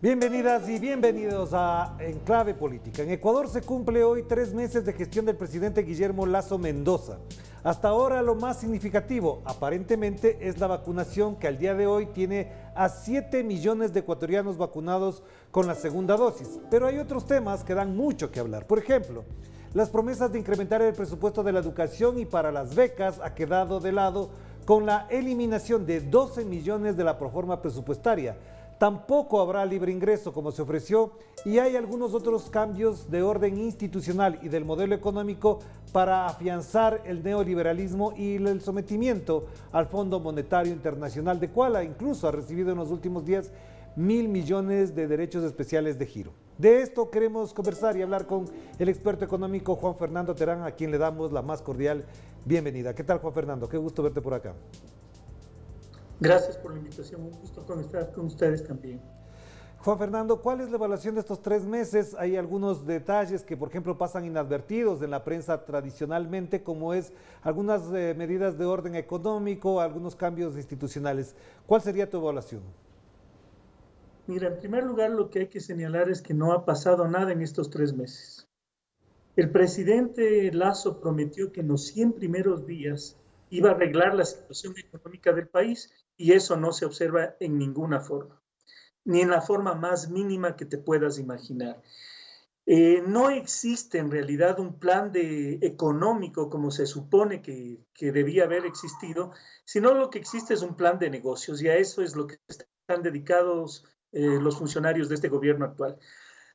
Bienvenidas y bienvenidos a Enclave Política. En Ecuador se cumple hoy 3 meses de gestión del presidente Guillermo Lasso Mendoza. Hasta ahora lo más significativo, aparentemente, es la vacunación que al día de hoy tiene a 7 millones de ecuatorianos vacunados con la segunda dosis. Pero hay otros temas que dan mucho que hablar. Por ejemplo, las promesas de incrementar el presupuesto de la educación y para las becas ha quedado de lado con la eliminación de 12 millones de la proforma presupuestaria. Tampoco habrá libre ingreso como se ofreció y hay algunos otros cambios de orden institucional y del modelo económico para afianzar el neoliberalismo y el sometimiento al Fondo Monetario Internacional, de cual incluso ha recibido en los últimos días 1.000 millones de derechos especiales de giro. De esto queremos conversar y hablar con el experto económico Juan Fernando Terán, a quien le damos la más cordial bienvenida. ¿Qué tal, Juan Fernando? Qué gusto verte por acá. Gracias por la invitación, un gusto estar con ustedes también. Juan Fernando, ¿cuál es la evaluación de estos 3 meses? Hay algunos detalles que, por ejemplo, pasan inadvertidos en la prensa tradicionalmente, como es algunas medidas de orden económico, algunos cambios institucionales. ¿Cuál sería tu evaluación? Mira, en primer lugar, lo que hay que señalar es que no ha pasado nada en estos 3 meses. El presidente Lasso prometió que en los 100 primeros días iba a arreglar la situación económica del país y eso no se observa en ninguna forma, ni en la forma más mínima que te puedas imaginar. No existe en realidad un plan económico como se supone que debía haber existido, sino lo que existe es un plan de negocios y a eso es lo que están dedicados los funcionarios de este gobierno actual.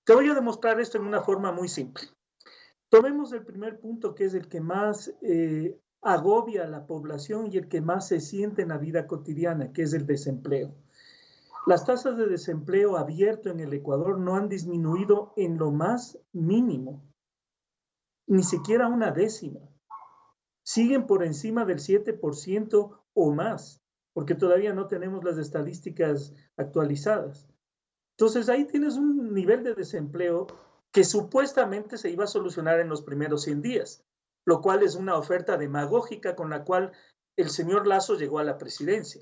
Te voy a demostrar esto en una forma muy simple. Tomemos el primer punto, que es el que más agobia a la población y el que más se siente en la vida cotidiana, que es el desempleo. Las tasas de desempleo abierto en el Ecuador no han disminuido en lo más mínimo, ni siquiera una décima. Siguen por encima del 7% o más, porque todavía no tenemos las estadísticas actualizadas. Entonces ahí tienes un nivel de desempleo que supuestamente se iba a solucionar en los primeros 100 días, lo cual es una oferta demagógica con la cual el señor Lasso llegó a la presidencia.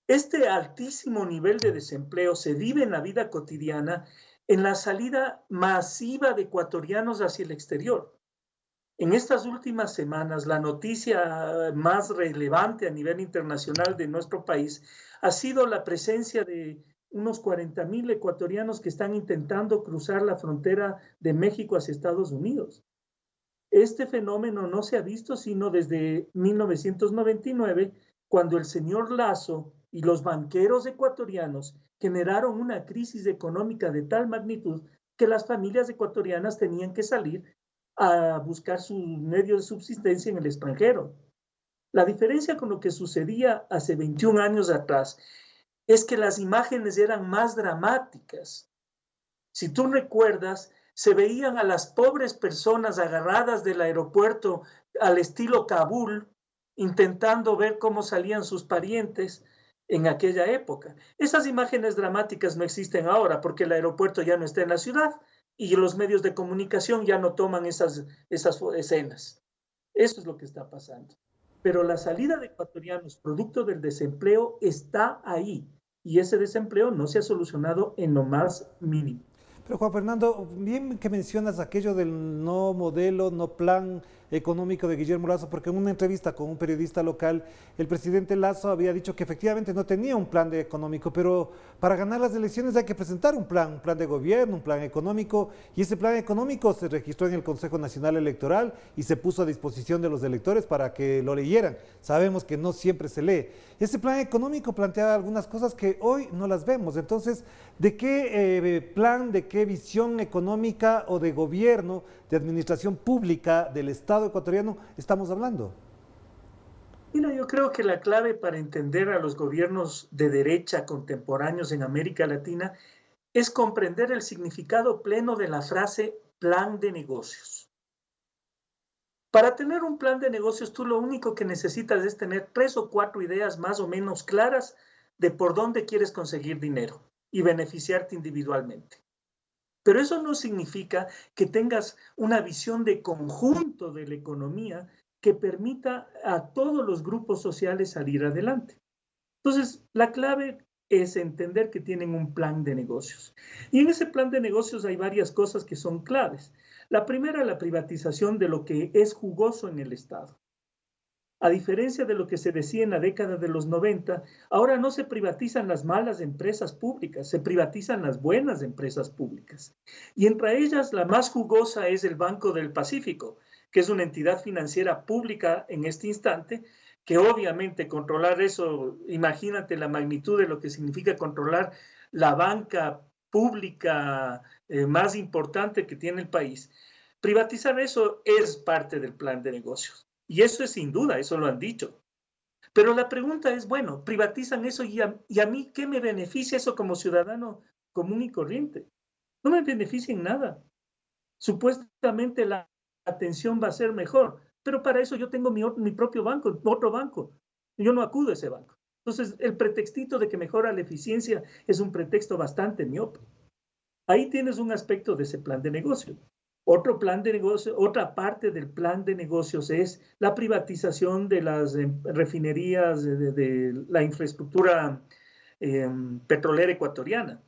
Este altísimo nivel de desempleo se vive en la vida cotidiana en la salida masiva de ecuatorianos hacia el exterior. En estas últimas semanas, la noticia más relevante a nivel internacional de nuestro país ha sido la presencia de unos 40,000 ecuatorianos que están intentando cruzar la frontera de México hacia Estados Unidos. Este fenómeno no se ha visto sino desde 1999, cuando el señor Lasso y los banqueros ecuatorianos generaron una crisis económica de tal magnitud que las familias ecuatorianas tenían que salir a buscar sus medios de subsistencia en el extranjero. La diferencia con lo que sucedía hace 21 años atrás es que las imágenes eran más dramáticas. Si tú recuerdas, se veían a las pobres personas agarradas del aeropuerto al estilo Kabul, intentando ver cómo salían sus parientes en aquella época. Esas imágenes dramáticas no existen ahora porque el aeropuerto ya no está en la ciudad y los medios de comunicación ya no toman esas escenas. Eso es lo que está pasando. Pero la salida de ecuatorianos producto del desempleo está ahí y ese desempleo no se ha solucionado en lo más mínimo. Pero Juan Fernando, bien que mencionas aquello del no modelo, no plan económico de Guillermo Lasso, porque en una entrevista con un periodista local, el presidente Lasso había dicho que efectivamente no tenía un plan económico, pero para ganar las elecciones hay que presentar un plan de gobierno, un plan económico, y ese plan económico se registró en el Consejo Nacional Electoral y se puso a disposición de los electores para que lo leyeran. Sabemos que no siempre se lee. Ese plan económico planteaba algunas cosas que hoy no las vemos. Entonces, ¿de qué plan, de qué visión económica o de gobierno, de administración pública del Estado ecuatoriano estamos hablando? Mira, yo creo que la clave para entender a los gobiernos de derecha contemporáneos en América Latina es comprender el significado pleno de la frase plan de negocios. Para tener un plan de negocios, tú lo único que necesitas es tener 3 o 4 ideas más o menos claras de por dónde quieres conseguir dinero y beneficiarte individualmente. Pero eso no significa que tengas una visión de conjunto de la economía que permita a todos los grupos sociales salir adelante. Entonces, la clave es entender que tienen un plan de negocios. Y en ese plan de negocios hay varias cosas que son claves. La primera, la privatización de lo que es jugoso en el Estado. A diferencia de lo que se decía en la década de los 90, ahora no se privatizan las malas empresas públicas, se privatizan las buenas empresas públicas. Y entre ellas, la más jugosa es el Banco del Pacífico, que es una entidad financiera pública en este instante, que obviamente controlar eso, imagínate la magnitud de lo que significa controlar la banca pública más importante que tiene el país. Privatizar eso es parte del plan de negocios. Y eso es sin duda, eso lo han dicho. Pero la pregunta es, bueno, privatizan eso y a mí, ¿qué me beneficia eso como ciudadano común y corriente? No me beneficia en nada. Supuestamente la atención va a ser mejor, pero para eso yo tengo mi propio banco, otro banco. Yo no acudo a ese banco. Entonces, el pretextito de que mejora la eficiencia es un pretexto bastante miope. Ahí tienes un aspecto de ese plan de negocio. Otro plan de negocio, otra parte del plan de negocios es la privatización de las refinerías, de la infraestructura petrolera ecuatoriana.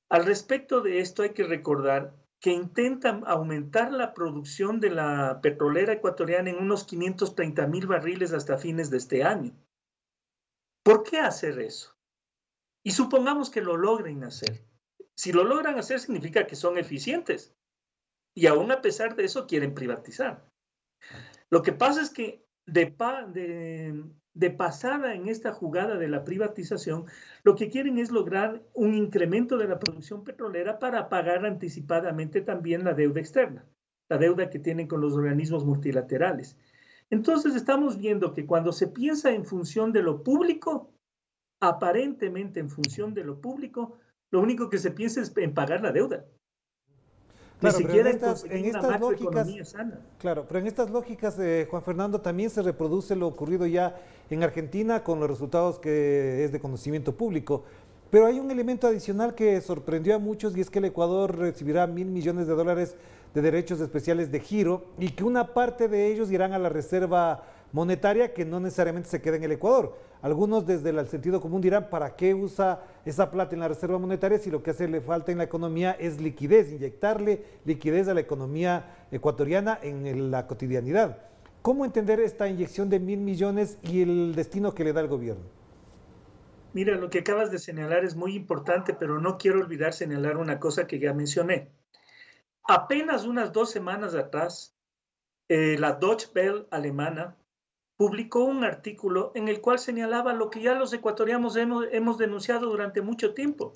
Al respecto de esto hay que recordar que intentan aumentar la producción de la petrolera ecuatoriana en unos 530,000 barriles hasta fines de este año. ¿Por qué hacer eso? Y supongamos que lo logren hacer. Si lo logran hacer significa que son eficientes. Y aún a pesar de eso quieren privatizar. Lo que pasa es que de pasada en esta jugada de la privatización, lo que quieren es lograr un incremento de la producción petrolera para pagar anticipadamente también la deuda externa, la deuda que tienen con los organismos multilaterales. Entonces estamos viendo que cuando se piensa en función de lo público, aparentemente en función de lo público, lo único que se piensa es en pagar la deuda. Claro, Ni pero siquiera en una estas lógicas, sana. claro, pero en estas lógicas, Juan Fernando, también se reproduce lo ocurrido ya en Argentina con los resultados que es de conocimiento público. Pero hay un elemento adicional que sorprendió a muchos y es que el Ecuador recibirá $1.000 millones de derechos especiales de giro y que una parte de ellos irán a la reserva monetaria que no necesariamente se queda en el Ecuador. Algunos desde el sentido común dirán, ¿para qué usa esa plata en la reserva monetaria si lo que hace le falta en la economía es liquidez, inyectarle liquidez a la economía ecuatoriana en la cotidianidad? ¿Cómo entender esta inyección de 1.000 millones y el destino que le da el gobierno? Mira, lo que acabas de señalar es muy importante, pero no quiero olvidar señalar una cosa que ya mencioné. Apenas unas 2 semanas atrás, la Deutsche Welle alemana publicó un artículo en el cual señalaba lo que ya los ecuatorianos hemos denunciado durante mucho tiempo,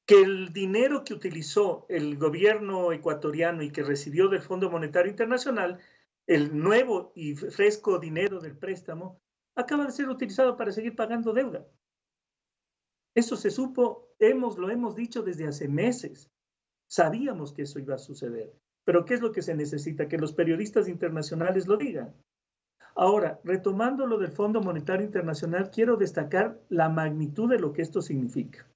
que el dinero que utilizó el gobierno ecuatoriano y que recibió del Fondo Monetario Internacional, el nuevo y fresco dinero del préstamo, acaba de ser utilizado para seguir pagando deuda. Eso se supo, lo hemos dicho desde hace meses. Sabíamos que eso iba a suceder. Pero ¿qué es lo que se necesita? Que los periodistas internacionales lo digan. Ahora, retomando lo del Fondo Monetario Internacional, quiero destacar la magnitud de lo que esto significa.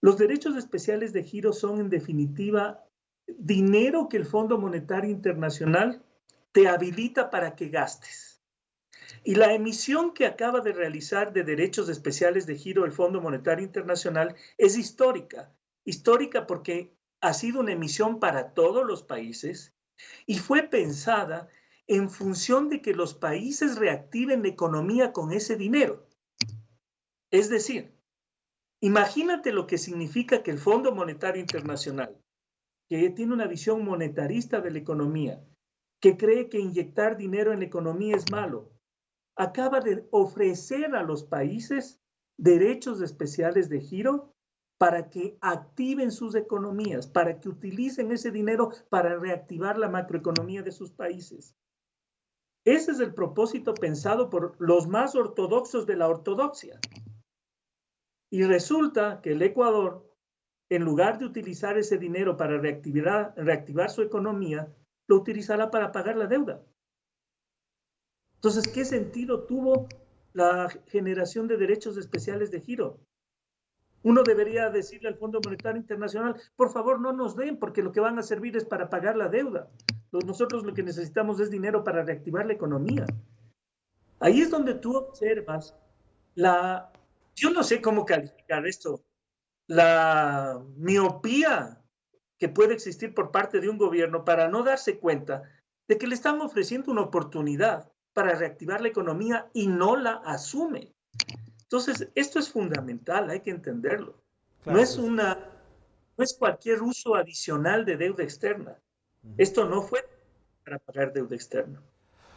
Los derechos especiales de giro son, en definitiva, dinero que el Fondo Monetario Internacional te habilita para que gastes. Y la emisión que acaba de realizar de derechos especiales de giro el Fondo Monetario Internacional es histórica. Histórica porque ha sido una emisión para todos los países y fue pensada en función de que los países reactiven la economía con ese dinero. Es decir, imagínate lo que significa que el Fondo Monetario Internacional, que tiene una visión monetarista de la economía, que cree que inyectar dinero en la economía es malo, acaba de ofrecer a los países derechos especiales de giro para que activen sus economías, para que utilicen ese dinero para reactivar la macroeconomía de sus países. Ese es el propósito pensado por los más ortodoxos de la ortodoxia. Y resulta que el Ecuador, en lugar de utilizar ese dinero para reactivar su economía, lo utilizará para pagar la deuda. Entonces, ¿qué sentido tuvo la generación de derechos especiales de giro? Uno debería decirle al Fondo Monetario Internacional, por favor, no nos den, porque lo que van a servir es para pagar la deuda. Nosotros lo que necesitamos es dinero para reactivar la economía. Ahí es donde tú observas la yo no sé cómo calificar esto. La miopía que puede existir por parte de un gobierno para no darse cuenta de que le están ofreciendo una oportunidad para reactivar la economía y no la asume. Entonces, esto es fundamental, hay que entenderlo. No Claro, es no es cualquier uso adicional de deuda externa. uh-huh. Esto no fue para pagar deuda externa.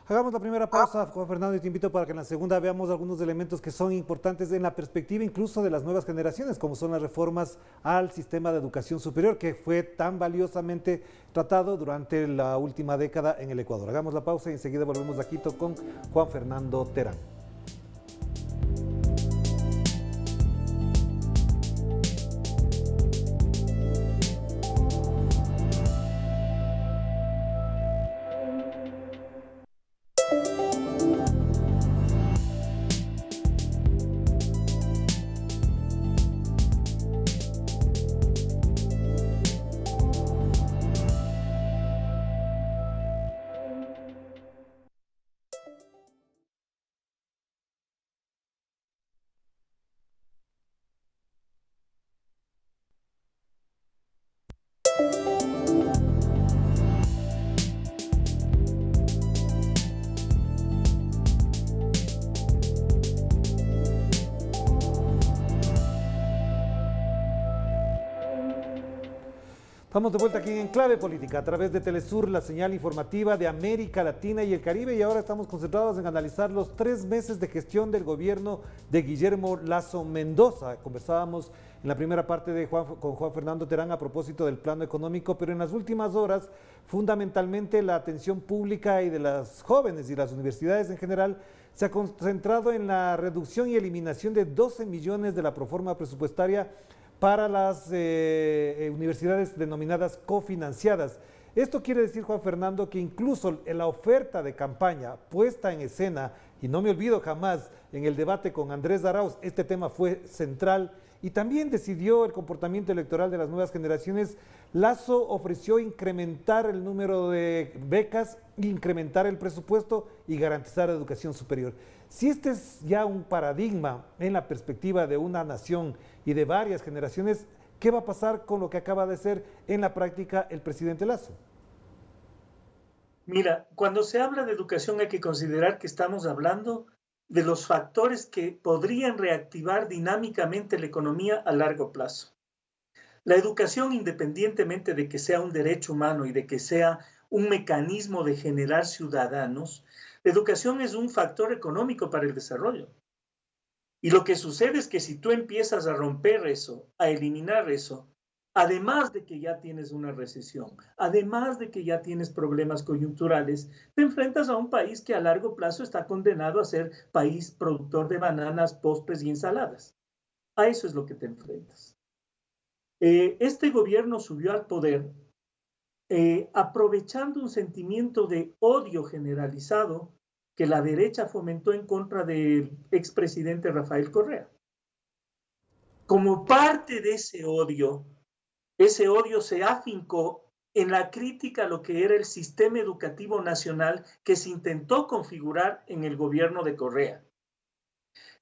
Hagamos la primera pausa, Juan Fernando, y te invito para que en la segunda veamos algunos elementos que son importantes en la perspectiva incluso de las nuevas generaciones, como son las reformas al sistema de educación superior, que fue tan valiosamente tratado durante la última década en el Ecuador. Hagamos la pausa y enseguida volvemos a Quito con Juan Fernando Terán. Estamos de vuelta aquí en Clave Política a través de Telesur, la señal informativa de América Latina y el Caribe, y ahora estamos concentrados en analizar los 3 meses de gestión del gobierno de Guillermo Lasso Mendoza. Conversábamos en la primera parte con Juan Fernando Terán a propósito del plano económico, pero en las últimas horas, fundamentalmente la atención pública y de las jóvenes y las universidades en general se ha concentrado en la reducción y eliminación de 12 millones de la proforma presupuestaria para las universidades denominadas cofinanciadas. Esto quiere decir, Juan Fernando, que incluso en la oferta de campaña puesta en escena, y no me olvido jamás, en el debate con Andrés Arauz, este tema fue central, y también decidió el comportamiento electoral de las nuevas generaciones. Lasso ofreció incrementar el número de becas, incrementar el presupuesto y garantizar educación superior. Si este es ya un paradigma en la perspectiva de una nación y de varias generaciones, ¿qué va a pasar con lo que acaba de ser en la práctica el presidente Lasso? Mira, cuando se habla de educación hay que considerar que estamos hablando de los factores que podrían reactivar dinámicamente la economía a largo plazo. La educación, independientemente de que sea un derecho humano y de que sea un mecanismo de generar ciudadanos, la educación es un factor económico para el desarrollo. Y lo que sucede es que si tú empiezas a romper eso, a eliminar eso, además de que ya tienes una recesión, además de que ya tienes problemas coyunturales, te enfrentas a un país que a largo plazo está condenado a ser país productor de bananas, postres y ensaladas. A eso es lo que te enfrentas. Este gobierno subió al poder aprovechando un sentimiento de odio generalizado que la derecha fomentó en contra del expresidente Rafael Correa. Como parte de ese odio se afincó en la crítica a lo que era el sistema educativo nacional que se intentó configurar en el gobierno de Correa.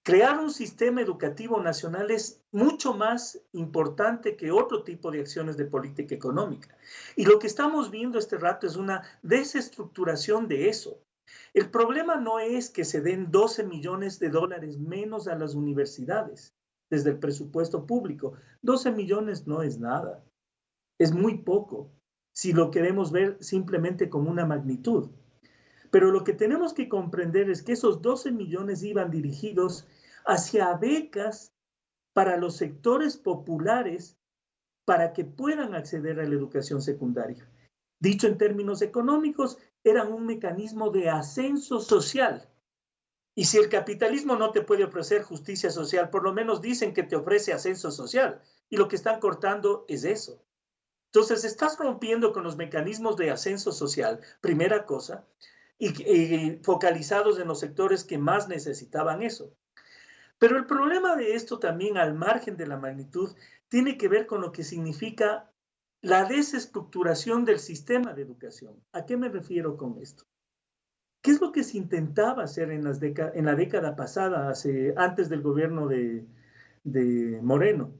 Crear un sistema educativo nacional es mucho más importante que otro tipo de acciones de política económica. Y lo que estamos viendo este rato es una desestructuración de eso. El problema no es que se den 12 millones de dólares menos a las universidades desde el presupuesto público. 12 millones no es nada, es muy poco, si lo queremos ver simplemente como una magnitud. Pero lo que tenemos que comprender es que esos 12 millones iban dirigidos hacia becas para los sectores populares para que puedan acceder a la educación secundaria. Dicho en términos económicos, eran un mecanismo de ascenso social. Y si el capitalismo no te puede ofrecer justicia social, por lo menos dicen que te ofrece ascenso social. Y lo que están cortando es eso. Entonces, estás rompiendo con los mecanismos de ascenso social, primera cosa, y focalizados en los sectores que más necesitaban eso. Pero el problema de esto también, al margen de la magnitud, tiene que ver con lo que significa la desestructuración del sistema de educación. ¿A qué me refiero con esto? ¿Qué es lo que se intentaba hacer en la década pasada, antes del gobierno de de Moreno.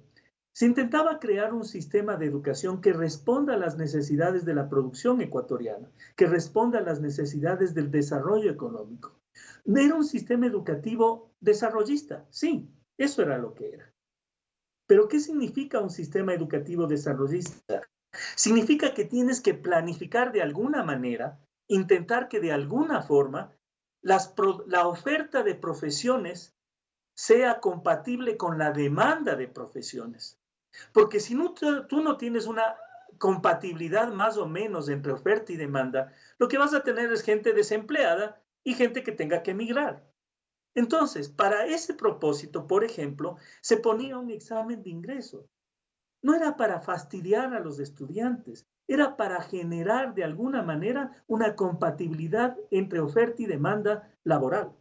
Se intentaba crear un sistema de educación que responda a las necesidades de la producción ecuatoriana, que responda a las necesidades del desarrollo económico. Era un sistema educativo desarrollista, sí, eso era lo que era. Pero ¿qué significa un sistema educativo desarrollista? Significa que tienes que planificar de alguna manera, intentar que de alguna forma la oferta de profesiones sea compatible con la demanda de profesiones. Porque si no, tú no tienes una compatibilidad más o menos entre oferta y demanda, lo que vas a tener es gente desempleada y gente que tenga que emigrar. Entonces, para ese propósito, por ejemplo, se ponía un examen de ingreso. No era para fastidiar a los estudiantes, era para generar de alguna manera una compatibilidad entre oferta y demanda laboral.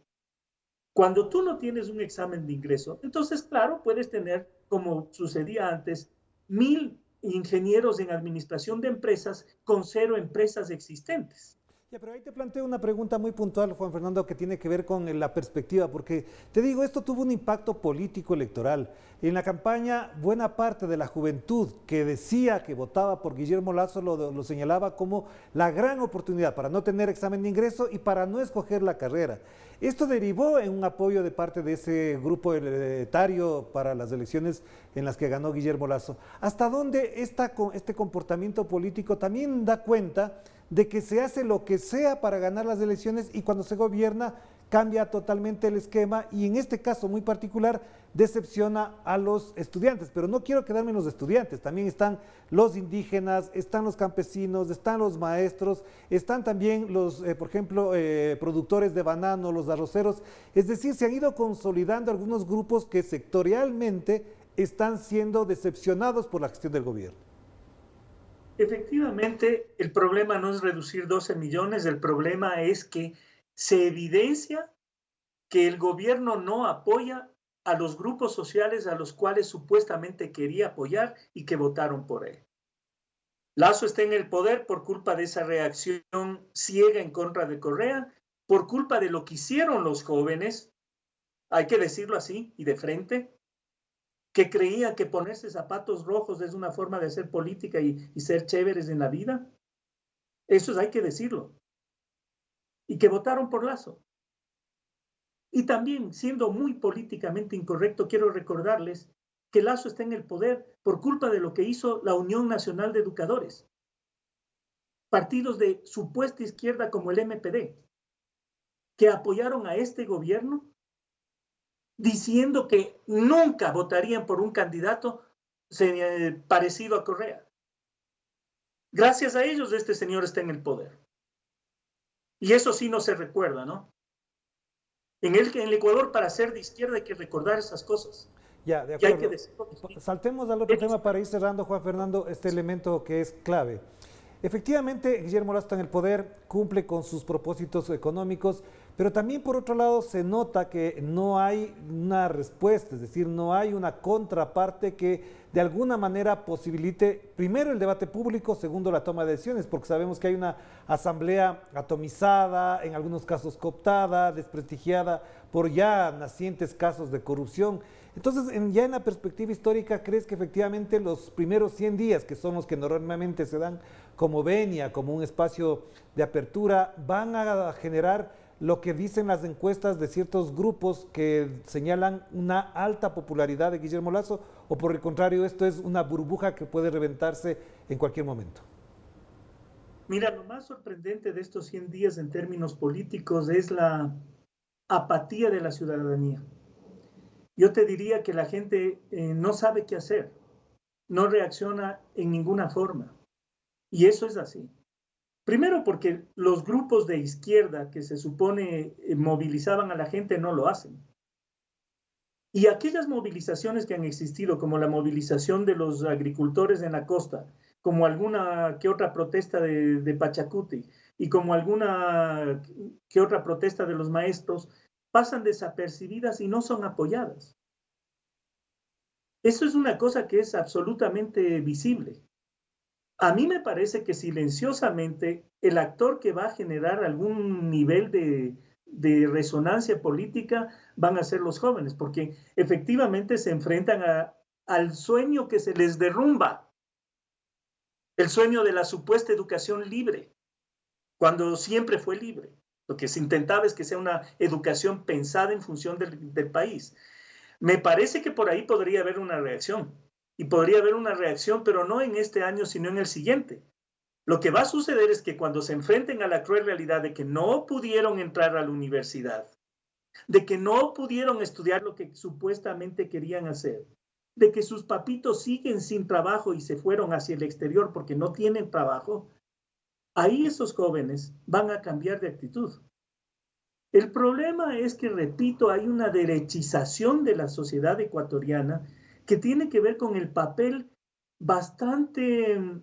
Cuando tú no tienes un examen de ingreso, entonces, claro, puedes tener, como sucedía antes, 1000 ingenieros en administración de empresas con 0 empresas existentes. Ya, pero ahí te planteo una pregunta muy puntual, Juan Fernando, que tiene que ver con la perspectiva, porque te digo, esto tuvo un impacto político electoral. En la campaña, buena parte de la juventud que decía que votaba por Guillermo Lasso lo señalaba como la gran oportunidad para no tener examen de ingreso y para no escoger la carrera. Esto derivó en un apoyo de parte de ese grupo etario para las elecciones en las que ganó Guillermo Lasso. ¿Hasta dónde este comportamiento político también da cuenta de que se hace lo que sea para ganar las elecciones y cuando se gobierna cambia totalmente el esquema y en este caso muy particular decepciona a los estudiantes? Pero no quiero quedarme en los estudiantes, también están los indígenas, están los campesinos, están los maestros, están también los, por ejemplo, productores de banano, los arroceros. Es decir, se han ido consolidando algunos grupos que sectorialmente están siendo decepcionados por la gestión del gobierno. Efectivamente, el problema no es reducir 12 millones, el problema es que se evidencia que el gobierno no apoya a los grupos sociales a los cuales supuestamente quería apoyar y que votaron por él. Lasso está en el poder por culpa de esa reacción ciega en contra de Correa, por culpa de lo que hicieron los jóvenes, hay que decirlo así y de frente, que creían que ponerse zapatos rojos es una forma de hacer política y ser chéveres en la vida. Eso hay que decirlo. Y que votaron por Lasso. Y también, siendo muy políticamente incorrecto, quiero recordarles que Lasso está en el poder por culpa de lo que hizo la Unión Nacional de Educadores. Partidos de supuesta izquierda como el MPD, que apoyaron a este gobierno diciendo que nunca votarían por un candidato parecido a Correa. Gracias a ellos este señor está en el poder. Y eso sí no se recuerda, ¿no? En el Ecuador, para ser de izquierda hay que recordar esas cosas. Ya, de acuerdo. Saltemos al otro tema para ir cerrando, Juan Fernando, este elemento que es clave. Efectivamente, Guillermo Lasso está en el poder, cumple con sus propósitos económicos, pero también por otro lado se nota que no hay una respuesta, es decir, no hay una contraparte que de alguna manera posibilite, primero, el debate público, segundo, la toma de decisiones, porque sabemos que hay una asamblea atomizada, en algunos casos cooptada, desprestigiada por ya nacientes casos de corrupción. Entonces, ya en la perspectiva histórica, ¿crees que efectivamente los primeros 100 días, que son los que normalmente se dan como venia, como un espacio de apertura, van a generar lo que dicen las encuestas de ciertos grupos que señalan una alta popularidad de Guillermo Lasso, o por el contrario, esto es una burbuja que puede reventarse en cualquier momento? Mira, lo más sorprendente de estos 100 días en términos políticos es la apatía de la ciudadanía. Yo te diría que la gente no sabe qué hacer, no reacciona en ninguna forma. Y eso es así. Primero porque los grupos de izquierda que se supone movilizaban a la gente no lo hacen. Y aquellas movilizaciones que han existido, como la movilización de los agricultores en la costa, como alguna que otra protesta de Pachacuti y como alguna que otra protesta de los maestros, pasan desapercibidas y no son apoyadas. Eso es una cosa que es absolutamente visible. A mí me parece que silenciosamente el actor que va a generar algún nivel de resonancia política van a ser los jóvenes, porque efectivamente se enfrentan al sueño que se les derrumba, el sueño de la supuesta educación libre, cuando siempre fue libre. Lo que se intentaba es que sea una educación pensada en función del país. Me parece que por ahí podría haber una reacción, y podría haber una reacción, pero no en este año, sino en el siguiente. Lo que va a suceder es que cuando se enfrenten a la cruel realidad de que no pudieron entrar a la universidad, de que no pudieron estudiar lo que supuestamente querían hacer, de que sus papitos siguen sin trabajo y se fueron hacia el exterior porque no tienen trabajo, ahí esos jóvenes van a cambiar de actitud. El problema es que, repito, hay una derechización de la sociedad ecuatoriana que tiene que ver con el papel bastante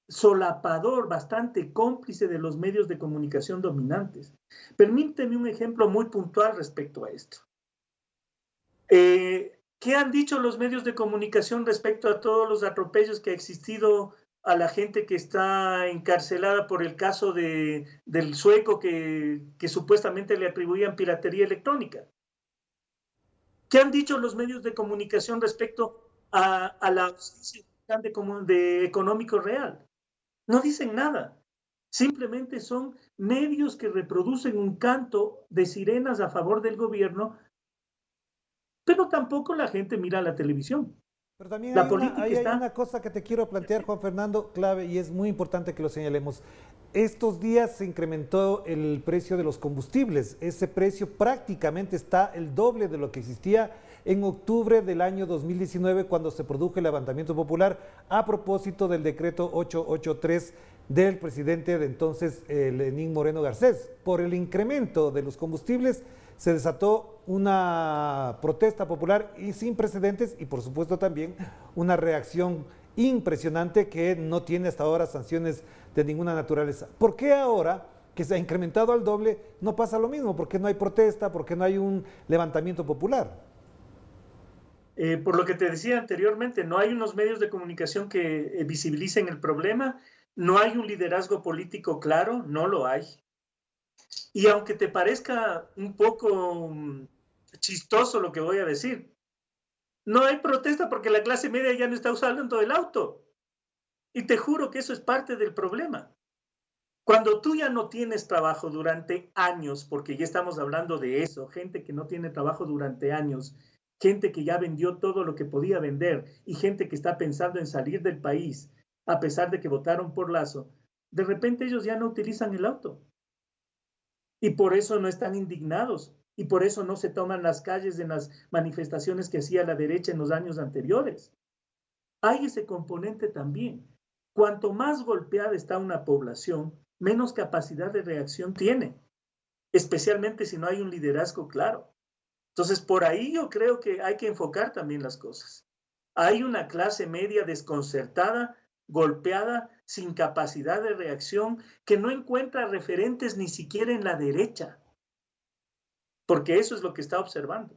solapador, bastante cómplice de los medios de comunicación dominantes. Permíteme un ejemplo muy puntual respecto a esto. ¿Qué han dicho los medios de comunicación respecto a todos los atropellos que ha existido a la gente que está encarcelada por el caso del sueco que supuestamente le atribuían piratería electrónica? ¿Qué han dicho los medios de comunicación respecto a la ausencia de económico real? No dicen nada. Simplemente son medios que reproducen un canto de sirenas a favor del gobierno, pero tampoco la gente mira la televisión. Pero también La política hay está... una cosa que te quiero plantear, Juan Fernando, clave, y es muy importante que lo señalemos. Estos días se incrementó el precio de los combustibles. Ese precio prácticamente está el doble de lo que existía en octubre del año 2019, cuando se produjo el levantamiento popular a propósito del decreto 883 del presidente de entonces, Lenín Moreno Garcés. Por el incremento de los combustibles se desató una protesta popular y sin precedentes, y por supuesto también una reacción impresionante que no tiene hasta ahora sanciones de ninguna naturaleza. ¿Por qué ahora que se ha incrementado al doble no pasa lo mismo? ¿Por qué no hay protesta? ¿Por qué no hay un levantamiento popular? Por lo que te decía anteriormente, no hay unos medios de comunicación que visibilicen el problema, no hay un liderazgo político claro, no lo hay. Y aunque te parezca un poco chistoso lo que voy a decir, no hay protesta porque la clase media ya no está usando el auto. Y te juro que eso es parte del problema. Cuando tú ya no tienes trabajo durante años, porque ya estamos hablando de eso, gente que no tiene trabajo durante años, gente que ya vendió todo lo que podía vender y gente que está pensando en salir del país, a pesar de que votaron por Lasso, de repente ellos ya no utilizan el auto. Y por eso no están indignados. Y por eso no se toman las calles en las manifestaciones que hacía la derecha en los años anteriores. Hay ese componente también. Cuanto más golpeada está una población, menos capacidad de reacción tiene, especialmente si no hay un liderazgo claro. Entonces, por ahí yo creo que hay que enfocar también las cosas. Hay una clase media desconcertada, golpeada, sin capacidad de reacción, que no encuentra referentes ni siquiera en la derecha, porque eso es lo que está observando.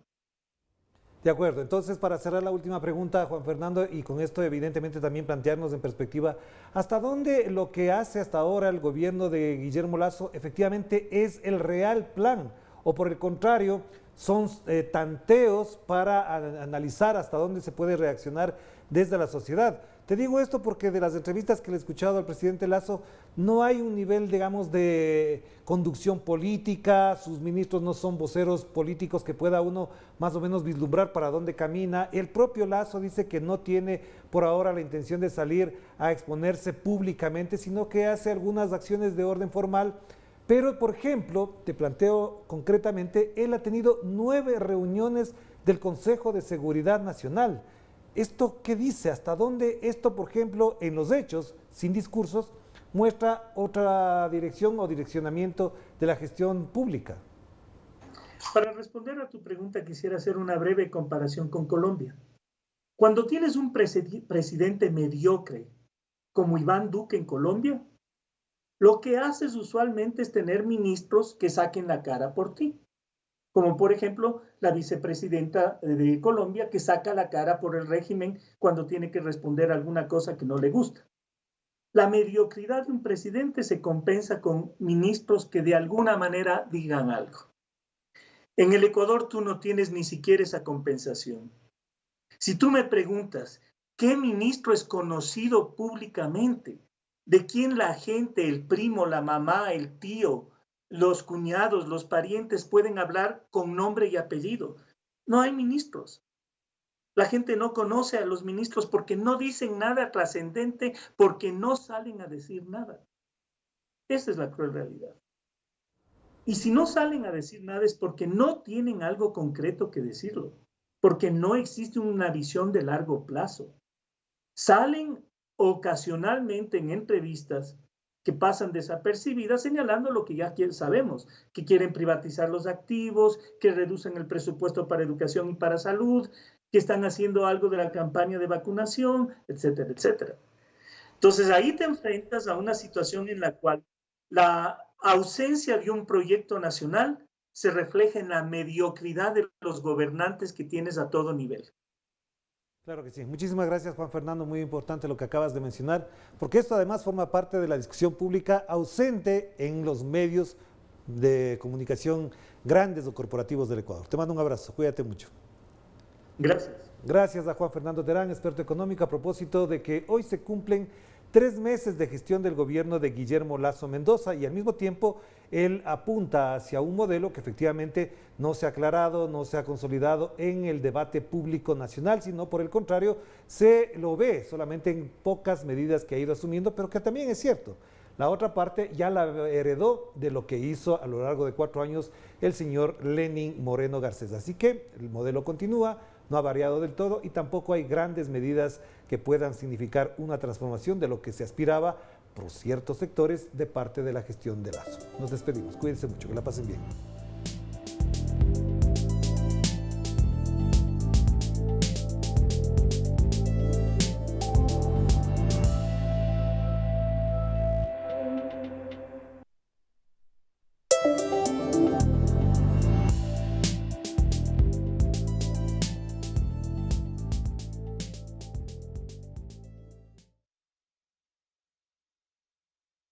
De acuerdo, entonces para cerrar la última pregunta, Juan Fernando, y con esto evidentemente también plantearnos en perspectiva, ¿hasta dónde lo que hace hasta ahora el gobierno de Guillermo Lasso efectivamente es el real plan? O por el contrario, son tanteos para analizar hasta dónde se puede reaccionar desde la sociedad. Te digo esto porque de las entrevistas que le he escuchado al presidente Lasso no hay un nivel, digamos, de conducción política, sus ministros no son voceros políticos que pueda uno más o menos vislumbrar para dónde camina. El propio Lasso dice que no tiene por ahora la intención de salir a exponerse públicamente, sino que hace algunas acciones de orden formal. Pero, por ejemplo, te planteo concretamente, él ha tenido 9 reuniones del Consejo de Seguridad Nacional. ¿Esto qué dice? ¿Hasta dónde esto, por ejemplo, en los hechos, sin discursos, muestra otra dirección o direccionamiento de la gestión pública? Para responder a tu pregunta, quisiera hacer una breve comparación con Colombia. Cuando tienes un presidente mediocre, como Iván Duque en Colombia, lo que haces usualmente es tener ministros que saquen la cara por ti. Como por ejemplo la vicepresidenta de Colombia, que saca la cara por el régimen cuando tiene que responder alguna cosa que no le gusta. La mediocridad de un presidente se compensa con ministros que de alguna manera digan algo. En el Ecuador tú no tienes ni siquiera esa compensación. Si tú me preguntas, ¿qué ministro es conocido públicamente? ¿De quién la gente, el primo, la mamá, el tío, los cuñados, los parientes pueden hablar con nombre y apellido? No hay ministros. La gente no conoce a los ministros porque no dicen nada trascendente, porque no salen a decir nada. Esa es la cruel realidad. Y si no salen a decir nada es porque no tienen algo concreto que decirlo, porque no existe una visión de largo plazo. Salen ocasionalmente en entrevistas que pasan desapercibidas señalando lo que ya sabemos, que quieren privatizar los activos, que reducen el presupuesto para educación y para salud, que están haciendo algo de la campaña de vacunación, etcétera, etcétera. Entonces ahí te enfrentas a una situación en la cual la ausencia de un proyecto nacional se refleja en la mediocridad de los gobernantes que tienes a todo nivel. Claro que sí. Muchísimas gracias, Juan Fernando. Muy importante lo que acabas de mencionar, porque esto además forma parte de la discusión pública ausente en los medios de comunicación grandes o corporativos del Ecuador. Te mando un abrazo. Cuídate mucho. Gracias. Gracias a Juan Fernando Terán, experto económico, a propósito de que hoy se cumplen 3 meses de gestión del gobierno de Guillermo Lasso Mendoza y al mismo tiempo él apunta hacia un modelo que efectivamente no se ha aclarado, no se ha consolidado en el debate público nacional, sino por el contrario se lo ve solamente en pocas medidas que ha ido asumiendo, pero que también es cierto. La otra parte ya la heredó de lo que hizo a lo largo de 4 años el señor Lenín Moreno Garcés. Así que el modelo continúa, no ha variado del todo y tampoco hay grandes medidas que puedan significar una transformación de lo que se aspiraba por ciertos sectores de parte de la gestión de Lasso. Nos despedimos, cuídense mucho, que la pasen bien.